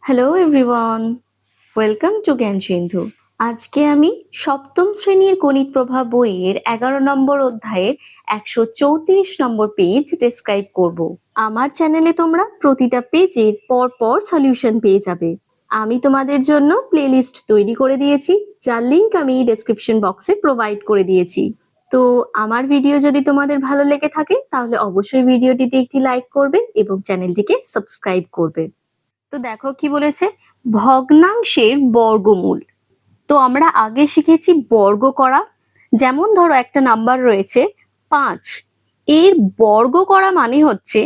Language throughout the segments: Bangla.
হ্যালো এভরিওয়ান, ওয়েলকাম টু জ্ঞান সিন্ধু। আজকে আমি সপ্তম শ্রেণীর গণিত প্রভা বইয়ের 11 নম্বর অধ্যায়ের 134 নম্বর পেজ ডেসক্রাইব করব। আমার চ্যানেলে তোমরা প্রতিটা পেজের পর সলিউশন পেয়ে যাবে। আমি তোমাদের জন্য প্লেলিস্ট তৈরি করে দিয়েছি, যার লিংক আমি ডেসক্রিপশন বক্সে প্রোভাইড করে দিয়েছি। তো আমার ভিডিও যদি তোমাদের ভালো লেগে থাকে তাহলে অবশ্যই ভিডিওটিতে একটি লাইক করবে এবং চ্যানেলটিকে সাবস্ক্রাইব করবে। তো দেখো কি বলেছে, ভগ্নাংশের বর্গমূল। তো আমরা আগে শিখেছি বর্গ করা। যেমন ধরো একটা নাম্বার রয়েছে 5, এর বর্গ করা মানে হচ্ছে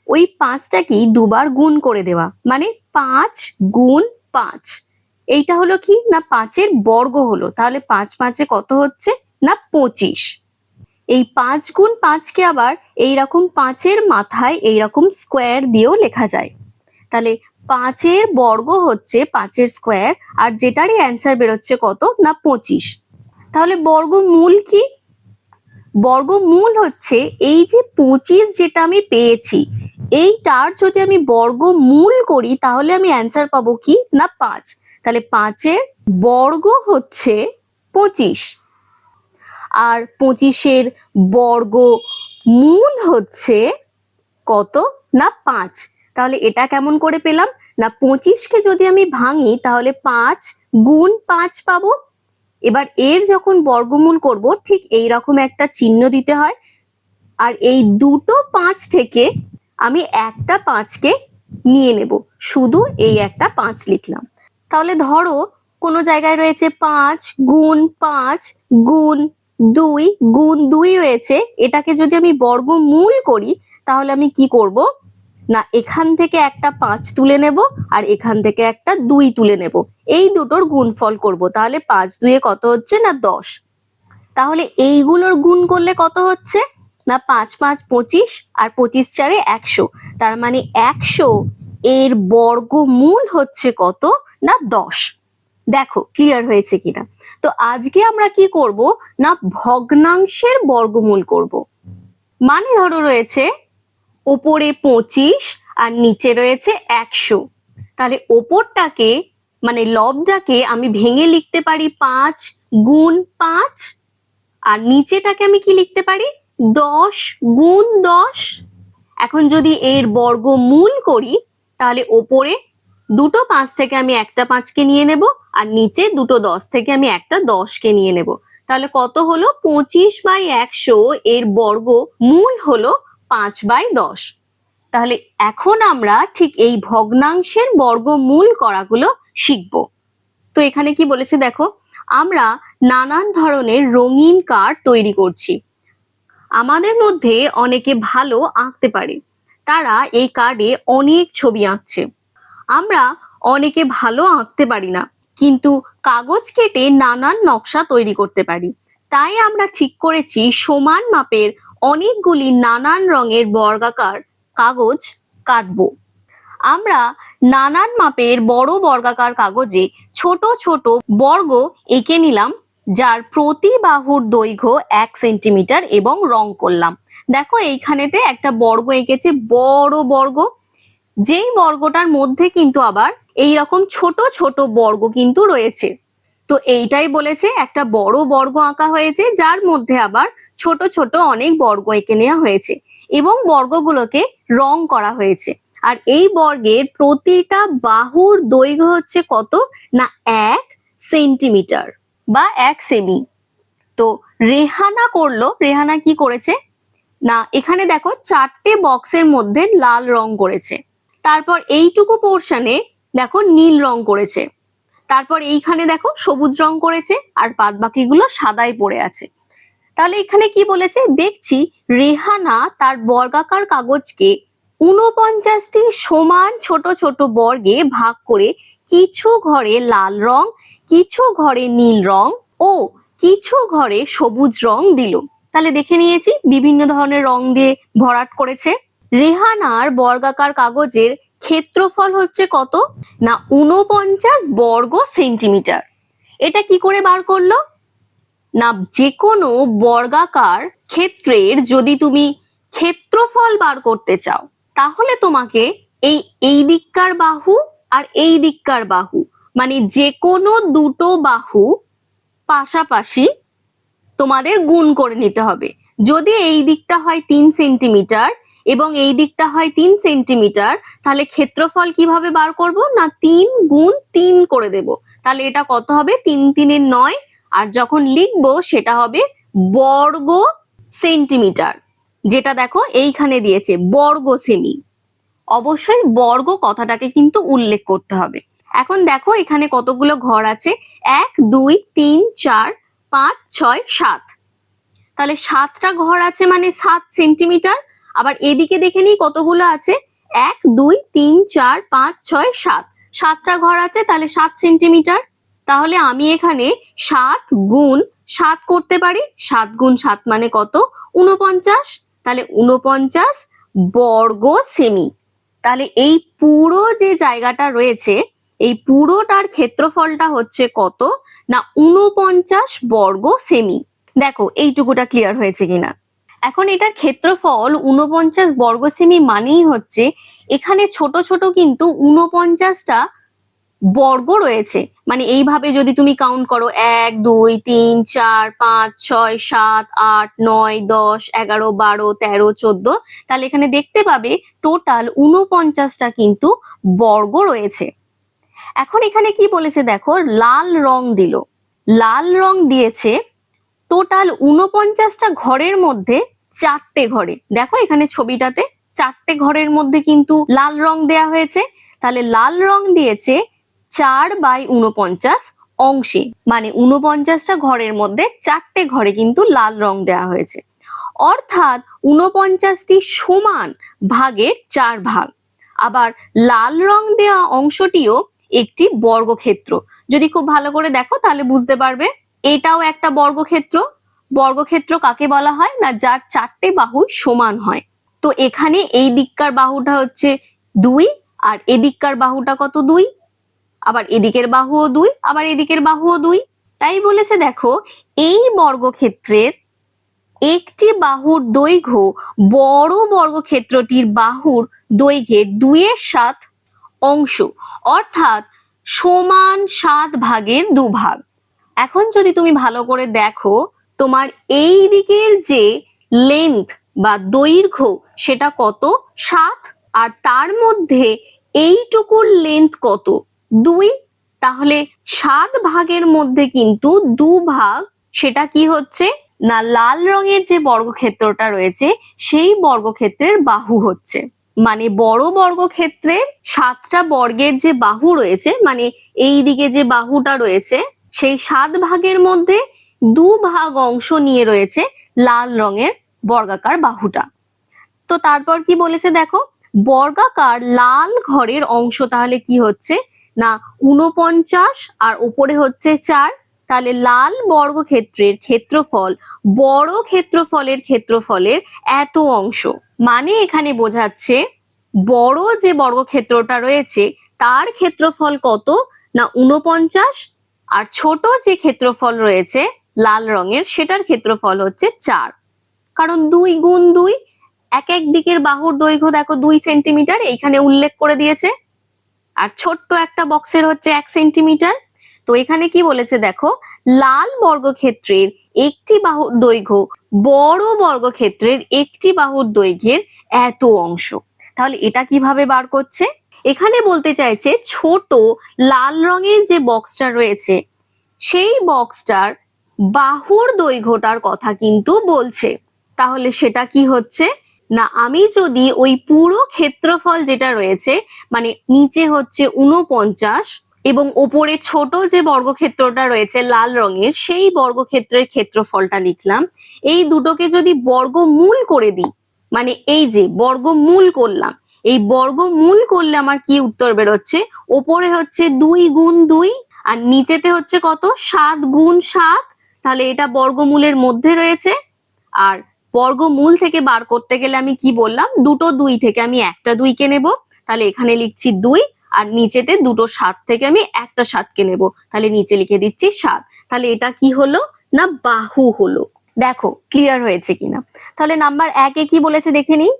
ওই 5টাকে দুবার গুণ করে দেওয়া, মানে 5 গুণ 5। এইটা হলো কি না 5-এর বর্গ হলো, তাহলে 5 5-এ কত হচ্ছে না 25। এই 5 গুণ 5-কে আবার এইরকম 5-এর মাথায় এইরকম স্কোয়ার দিয়েও লেখা যায়। তাহলে 5-এর বর্গ হচ্ছে 5-এর স্কোয়ার, আর যেটারই অ্যান্সার বেরোচ্ছে কত না 25। তাহলে বর্গমূল কি? বর্গমূল হচ্ছে এই যে 25 যেটা আমি পেয়েছি, এইটার যদি আমি বর্গমূল করি তাহলে আমি অ্যান্সার পাবো কি না 5। তাহলে 5-এর বর্গ হচ্ছে 25, আর 25-এর বর্গমূল হচ্ছে কত না 5। তাহলে এটা কেমন করে পেলাম না 25-কে যদি আমি ভাঙি তাহলে 5 গুণ 5 পাবো। এবার এর যখন বর্গমূল করব ঠিক এইরকম একটা চিহ্ন দিতে হয়, আর এই দুটো 5 থেকে আমি একটা 5-কে নিয়ে নেব, শুধু এই একটা 5 লিখলাম। তাহলে ধরো কোনো জায়গায় রয়েছে 5 গুণ 5 গুণ 2 গুণ 2 রয়েছে, এটাকে যদি আমি বর্গমূল করি তাহলে আমি কি করব না এখান থেকে একটা 5 তুলে নেব আর এখান থেকে একটা 2 তুলে নেব, এই দুটোর গুণফল করব। তাহলে 5 2-এ কত হচ্ছে না 10। তাহলে এইগুলোর গুণ করলে কত হচ্ছে না 5 5 25 আর 25 4-এ 100। তার মানে 100 এর বর্গমূল হচ্ছে কত না 10। দেখো ক্লিয়ার হয়েছে কিনা? তো আজকে আমরা কি করব না ভগ্নাংশের বর্গমূল করব। মানে ধরো রয়েছে ওপরে 25 আর নিচে রয়েছে 100। তাহলে ওপরটাকে মানে লবটাকে আমি ভেঙে লিখতে পারি 5 গুণ 5, আর নিচেটাকে আমি কি লিখতে পারি 10 গুণ 10। এখন যদি এর বর্গমূল করি তাহলে ওপরে দুটো 5 থেকে আমি একটা 5-কে নিয়ে নেব, আর নিচে দুটো 10 থেকে আমি একটা 10-কে নিয়ে নেব। তাহলে কত হলো 25/100 এর বর্গমূল হলো 5/10। তাহলে এখন আমরা ঠিক এই ভগ্নাংশের বর্গমূল করাগুলো শিখব। তো এখানে কি বলেছে দেখো, আমরা নানান ধরনের রঙিন কার্ড তৈরি করছি। আমাদের মধ্যে অনেকে ভালো আঁকতে পারে, তারা এই কার্ডে অনেক ছবি আঁকছে। আমরা অনেকে ভালো আঁকতে পারি না, কিন্তু কাগজ কেটে নানান নকশা তৈরি করতে পারি। তাই আমরা ঠিক করেছি সমান মাপের অনেকগুলি নানান রঙের বর্গাকার কাগজ কাটবো। আমরা নানান মাপের বড় বর্গাকার কাগজে ছোট ছোট বর্গ এঁকে নিলাম, যার প্রতি বাহুর দৈর্ঘ্য 1 সেন্টিমিটার এবং রং করলাম। দেখো এইখানেতে একটা বর্গ এঁকেছে, বড় বর্গ, যেই বর্গটার মধ্যে কিন্তু আবার এইরকম ছোট ছোট বর্গ কিন্তু রয়েছে। তো এইটাই বলেছে একটা বড় বর্গ আঁকা হয়েছে, যার মধ্যে আবার ছোট ছোট অনেক বর্গ এঁকে নেওয়া হয়েছে এবং বর্গগুলোকে রং করা হয়েছে। আর এই বর্গের প্রতিটা বাহুর দৈর্ঘ্য হচ্ছে কত না 1 সেন্টিমিটার বা 1 সেমি। তো রেহানা করলো, রেহানা কি করেছে না এখানে দেখো 4টে বক্সের মধ্যে লাল রং করেছে, তারপর এইটুকু পোর্শনে দেখো নীল রং করেছে, তারপর এইখানে দেখো সবুজ রং করেছে, আর বাদ বাকিগুলো সাদাই পড়ে আছে। তাহলে এখানে কি বলেছে দেখছি, রেহানা তার বর্গাকার কাগজকে 49টি সমান ছোট ছোট বর্গে ভাগ করে কিছু ঘরে লাল রং, কিছু ঘরে নীল রং ও কিছু ঘরে সবুজ রং দিল। তাহলে দেখে নিয়েছি বিভিন্ন ধরনের রং দিয়ে ভরাট করেছে। রেহানার বর্গাকার কাগজের ক্ষেত্রফল হচ্ছে কত না 49 বর্গ সেন্টিমিটার। এটা কি করে বার করলো না যে কোনো বর্গাকার ক্ষেত্রের যদি তুমি ক্ষেত্রফল বার করতে চাও তাহলে তোমাকে এই দিককার বাহু আর এই দিককার বাহু, মানে যে কোনো দুটো বাহু পাশাপাশি তোমাদের গুণ করে নিতে হবে। যদি এই দিকটা হয় 3 সেন্টিমিটার এবং এই দিকটা হয় 3 সেন্টিমিটার, তাহলে ক্ষেত্রফল কিভাবে বার করব? না 3 গুণ 3 করে দেব। তাহলে এটা কত হবে? 3 3 9, আর যখন লিখবো সেটা হবে বর্গ সেন্টিমিটার। যেটা দেখো এইখানে দিয়েছে বর্গ সেমি। অবশ্যই বর্গ কথাটাকে কিন্তু উল্লেখ করতে হবে। এখন দেখো এখানে কতগুলো ঘর আছে, 1 2 3 4 5 6 7। তাহলে 7টা ঘর আছে মানে 7 সেন্টিমিটার। আবার এদিকে দেখে নিই কতগুলো আছে, 1 2 3 4 5 6 7, 7টা ঘর আছে, তাহলে 7 সেন্টিমিটার। তাহলে আমি এখানে 7 গুণ 7 করতে পারি। 7 গুণ 7 মানে কত? 49। তাহলে 49 বর্গ সেমি। তাহলে এই পুরো যে জায়গাটা রয়েছে, এই পুরোটার ক্ষেত্রফলটা হচ্ছে কত? না 49 বর্গ সেমি। দেখো এইটুকুটা ক্লিয়ার হয়েছে কিনা। এখন এটার ক্ষেত্রফল 49 বর্গ সেমি মানেই হচ্ছে এখানে ছোট ছোট কিন্তু 49টা বর্গ রয়েছে। মানে এইভাবে যদি তুমি কাউন্ট করো 1 2 3 4 5 6 7 8 9 10 11 12 13 14, তাহলে এখানে দেখতে পাবে টোটাল 49টা কিন্তু বর্গ রয়েছে। এখন এখানে কি বলেছে দেখো, লাল রং দিল, লাল রং দিয়েছে টোটাল 49টা ঘরের মধ্যে 4টে ঘরে। দেখো এখানে ছবিটাতে 4টে ঘরের মধ্যে কিন্তু লাল রং দেয়া হয়েছে। তাহলে লাল রং দিয়েছে 4/49 অংশে, মানে 49টা ঘরের মধ্যে 4টে ঘরে কিন্তু লাল রং দেয়া হয়েছে। অর্থাৎ 49টি সমান ভাগের 4 ভাগ। আবার লাল রং দেওয়া অংশটিও একটি বর্গক্ষেত্র। যদি খুব ভালো করে দেখো তাহলে বুঝতে পারবে এটাও একটা বর্গক্ষেত্র। বর্গক্ষেত্র কাকে বলা হয়? না যার 4টে বাহু সমান হয়। তো এখানে এই দিককার বাহুটা হচ্ছে 2, আর এদিককার বাহুটা কত? 2। আবার এদিকের বাহুও 2, আবার এদিকের বাহুও 2। তাই বলেছে দেখো এই বর্গক্ষেত্রের একটি বাহুর দৈর্ঘ্য বড় বর্গক্ষেত্রটির বাহুর দৈর্ঘ্যের 2/7 অংশ, অর্থাৎ সমান 7 ভাগের 2 ভাগ। এখন যদি তুমি ভালো করে দেখো, তোমার এই দিকের যে লেন্থ বা দৈর্ঘ্য সেটা কত? 7, আর তার মধ্যে এইটুকুর লেন্থ কত? 2। তাহলে 7 ভাগের মধ্যে কিন্তু 2 ভাগ, সেটা কি হচ্ছে? না লাল রঙের যে বর্গক্ষেত্রটা রয়েছে সেই বর্গক্ষেত্রের বাহু হচ্ছে। মানে বড় বর্গক্ষেত্রের 7টা বর্গের যে বাহু রয়েছে, মানে এই দিকে যে বাহুটা রয়েছে সেই 7 ভাগের মধ্যে 2 ভাগ অংশ নিয়ে রয়েছে লাল রঙের বর্গাকার বাহুটা। তো তারপর কি বলেছে দেখো, বর্গাকার লাল ঘরের অংশ তাহলে কি হচ্ছে? না 49 আর উপরে হচ্ছে 4। তাহলে লাল বর্গক্ষেত্রের ক্ষেত্রফল বড় ক্ষেত্রফলের ক্ষেত্রফলের এত অংশ। মানে এখানে বোঝাচ্ছে বড় যে বর্গক্ষেত্রটা রয়েছে তার ক্ষেত্রফল কত? না 49, আর ছোট যে ক্ষেত্রফল রয়েছে লাল রঙের সেটার ক্ষেত্রফল হচ্ছে 4। কারণ 2 গুণ 2, এক এক দিকের বাহুর দৈর্ঘ্য দেখো 2 সেন্টিমিটার এইখানে উল্লেখ করে দিয়েছে, আর ছোট্ট একটা বক্সের হচ্ছে 1 সেন্টিমিটার। তো এখানে কি বলেছে দেখো, লাল বর্গক্ষেত্রের একটি বাহুর দৈর্ঘ্য বড় বর্গক্ষেত্রের একটি বাহুর দৈর্ঘ্যের এত অংশ। তাহলে এটা কিভাবে বার করছে? এখানে বলতে চাইছে ছোট লাল রঙের যে বক্সটা রয়েছে সেই বক্সটার বাহুর দৈর্ঘ্যটার কথা কিন্তু বলছে। তাহলে সেটা কি হচ্ছে? না আমি যদি ওই পুরো ক্ষেত্রফল যেটা রয়েছে, মানে নিচে হচ্ছে 49 এবং ওপরে ছোট যে বর্গক্ষেত্রটা রয়েছে লাল রঙের সেই বর্গক্ষেত্রের ক্ষেত্রফলটা লিখলাম, এই দুটোকে যদি বর্গমূল করে দিই, মানে এই যে বর্গমূল করলাম, এই বর্গমূল করলে আমার কি উত্তর বেরোচ্ছে? ওপরে হচ্ছে 2 গুণ 2 আর নিচেতে হচ্ছে কত? 7 গুণ 7। তাহলে এটা বর্গমূলের মধ্যে রয়েছে। আর বর্গমূল থেকে বার করতে গেলে আমি কি বললাম? দুটো 2 থেকে আমি একটা 2 কে নেব। তাহলে এখানে লিখছি 2, আর নিচেতে দুটো 7 থেকে আমি একটা 7 কে নেব। তাহলে নিচে লিখে দিচ্ছি 7। তাহলে এটা কি হলো? না বাহু হলো। দেখো ক্লিয়ার হয়েছে কিনা। তাহলে নাম্বার 1 এ কি বলেছে দেখে নিই।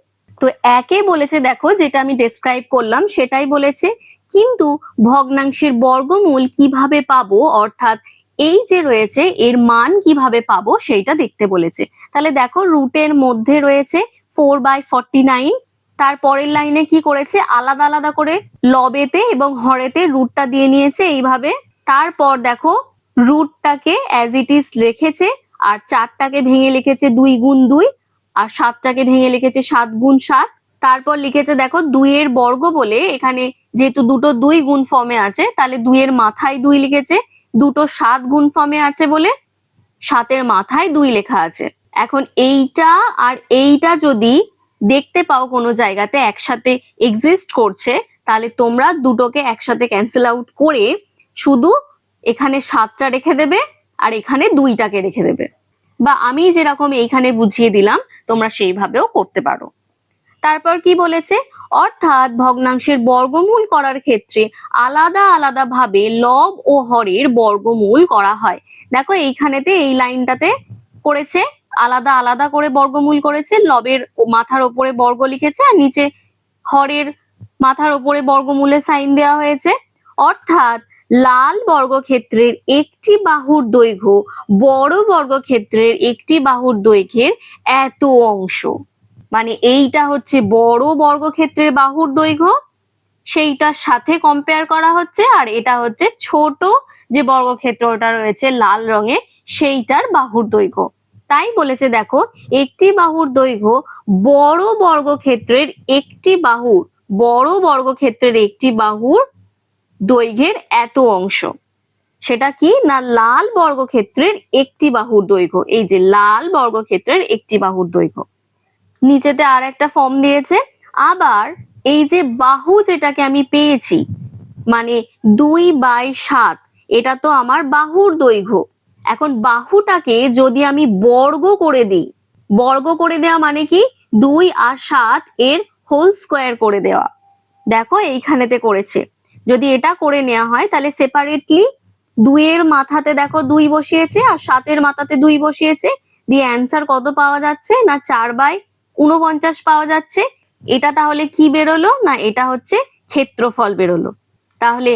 তো 1 এ বলেছে দেখো, যেটা আমি ডেসক্রাইব করলাম সেটাই বলেছে কিন্তু ভগ্নাংশের বর্গমূল কিভাবে পাবো, অর্থাৎ এই যে রয়েছে এর মান কিভাবে পাবো সেইটা দেখতে বলেছে। তাহলে দেখো রুটের মধ্যে রয়েছে 4/49, তারপরের লাইনে কি করেছে, আলাদা আলাদা করে লবেতে এবং হরেতে রুটটা দিয়ে নিয়েছে এইভাবে। তারপর দেখো রুটটাকে অ্যাজ ইট ইজ রেখেছে, আর 4টাকে ভেঙে লিখেছে 2 গুণ 2, আর 7টাকে ভেঙে লিখেছে 7 গুণ 7। তারপর লিখেছে দেখো 2 এর বর্গ বলে, এখানে যেহেতু দুটো 2 গুণ ফর্মে আছে তাহলে 2 এর মাথায় 2 লিখেছে, দুটো 7 গুণ ফর্মে আছে বলে 7 এর মাথায় 2 লেখা আছে। এখন এইটা আর এইটা যদি দেখতে পাও কোনো জায়গাতে একসাথে এক্সিস্ট করছে, তাহলে তোমরা দুটোকে একসাথে ক্যান্সেল আউট করে শুধু এখানে 7টা রেখে দেবে আর এখানে 2টাকে রেখে দেবে, বা আমি যেরকম এইখানে বুঝিয়ে দিলাম তোমরা সেইভাবেও করতে পারো। তারপর কি বলেছে, অর্থাৎ ভগ্নাংশের বর্গমূল করার ক্ষেত্রে আলাদা আলাদা ভাবে লব ও হরের বর্গমূল করা হয়। দেখো এইখানেতে এই লাইনটাতে করেছে আলাদা আলাদা করে বর্গমূল করেছে, লবের মাথার ওপরে বর্গ লিখেছে আর নিচে হরের মাথার ওপরে বর্গমূলের সাইন দেওয়া হয়েছে। অর্থাৎ লাল বর্গক্ষেত্রের একটি বাহুর দৈর্ঘ্য বড় বর্গক্ষেত্রের একটি বাহুর দৈর্ঘ্যের এত অংশ, মানে এইটা হচ্ছে বড় বর্গক্ষেত্রের বাহুর দৈর্ঘ্য, সেইটার সাথে কম্পেয়ার করা হচ্ছে, আর এটা হচ্ছে ছোট যে বর্গক্ষেত্রটা রয়েছে লাল রঙে সেইটার বাহুর দৈর্ঘ্য। তাই বলেছে দেখো একটি বাহুর দৈর্ঘ্য বড় বর্গক্ষেত্রের একটি বাহুর দৈর্ঘ্যের এত অংশ। সেটা কি না, লাল বর্গক্ষেত্রের একটি বাহুর দৈর্ঘ্য, এই যে লাল বর্গক্ষেত্রের একটি বাহুর দৈর্ঘ্য। নিচেতে আর একটা ফর্ম দিয়েছে। আবার এই যে বাহু যেটাকে আমি পেয়েছি, মানে 2/7, এটা তো আমার বাহুর দৈর্ঘ্য। এখন বাহুটাকে যদি আমি বর্গ করে দিই, বর্গ করে দেওয়া মানে কি 2 আর 7 এর হোল স্কোয়ার করে দেওয়া। দেখো এইখানেতে করেছে, যদি এটা করে নেওয়া হয় তাহলে সেপারেটলি 2 এর মাথাতে দেখো 2 বসিয়েছে আর 7 এর মাথাতে 2 বসিয়েছে, দিয়ে অ্যান্সার কত পাওয়া যাচ্ছে না 4/49 পাওয়া যাচ্ছে। এটা তাহলে কি বেরোলো না, এটা হচ্ছে ক্ষেত্রফল বেরোলো। তাহলে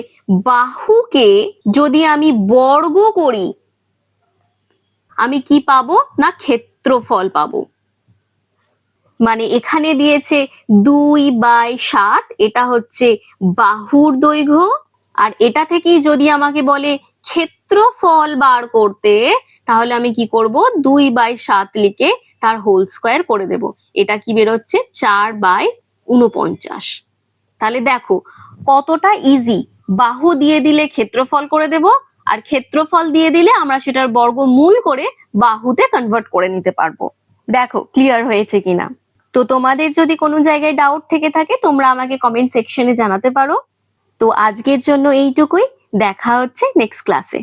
বাহুকে যদি আমি বর্গ করি আমি কি পাবো না ক্ষেত্রফল পাবো। মানে এখানে দিয়েছে 2/7, এটা হচ্ছে বাহুর দৈর্ঘ্য, আর এটা থেকেই যদি আমাকে বলে ক্ষেত্রফল বার করতে, তাহলে আমি কি করব 2/7 লিখে তার হোল স্কোয়ার করে দেব। এটা কি বেরোচ্ছে 4/49। তাহলে দেখো কতটা ইজি, বাহু দিয়ে দিলে ক্ষেত্রফল করে দেব, আর ক্ষেত্রফল দিয়ে দিলে আমরা সেটার বর্গমূল করে বাহুতে কনভার্ট করে নিতে পারবো। দেখো ক্লিয়ার হয়েছে কিনা। তো তোমাদের যদি কোনো জায়গায় ডাউট থেকে থাকে তোমরা আমাকে কমেন্ট সেকশনে জানাতে পারো। তো আজকের জন্য এইটুকুই, দেখা হচ্ছে নেক্সট ক্লাসে।